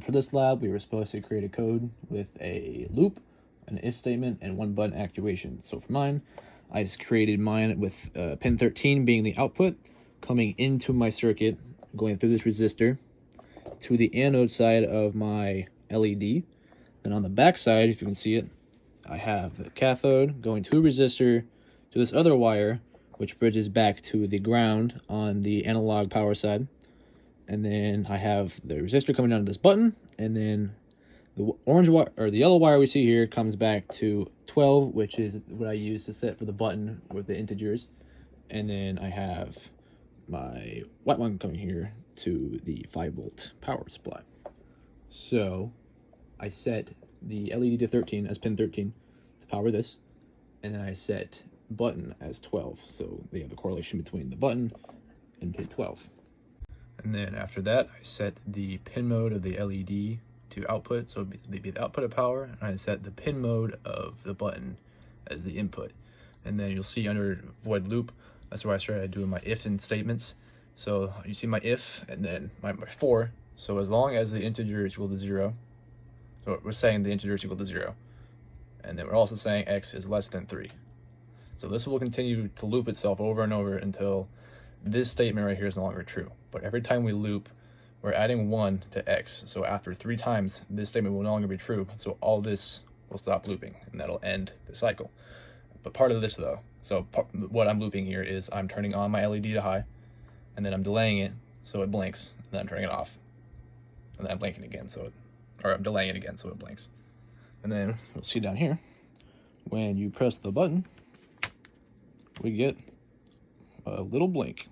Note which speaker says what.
Speaker 1: for this lab, we were supposed to create a code with a loop, an if statement, and one button actuation. So for mine, I just created mine with pin 13 being the output, coming into my circuit, going through this resistor to the anode side of my LED. Then on the back side, if you can see it, I have the cathode going to a resistor to this other wire, which bridges back to the ground on the analog power side. And then I have the resistor coming down to this button, and then the orange wire or the yellow wire we see here comes back to 12, which is what I use to set for the button with the integers. And then I have my white one coming here to the 5-volt power supply. So I set the LED to 13 as pin 13 to power this, and then I set button as 12, so they have a correlation between the button and pin 12. And then after that, I set the pin mode of the LED to output, so it'd be the output of power, and I set the pin mode of the button as the input. And then you'll see under void loop, that's where I started doing my if and statements. So you see my if, and then my for, so as long as the integer is equal to 0, so we're saying the integer is equal to 0, and then we're also saying x is less than 3. So this will continue to loop itself over and over until this statement right here is no longer true. But every time we loop, we're adding 1 to x. So after 3 times, this statement will no longer be true. So all this will stop looping, and that'll end the cycle. But part of this though, so what I'm looping here is I'm turning on my LED to high, and then I'm delaying it so it blinks, and then I'm turning it off, and then I'm blinking again, or I'm delaying it again so it blinks. And then you'll see down here, when you press the button, we get a little blink.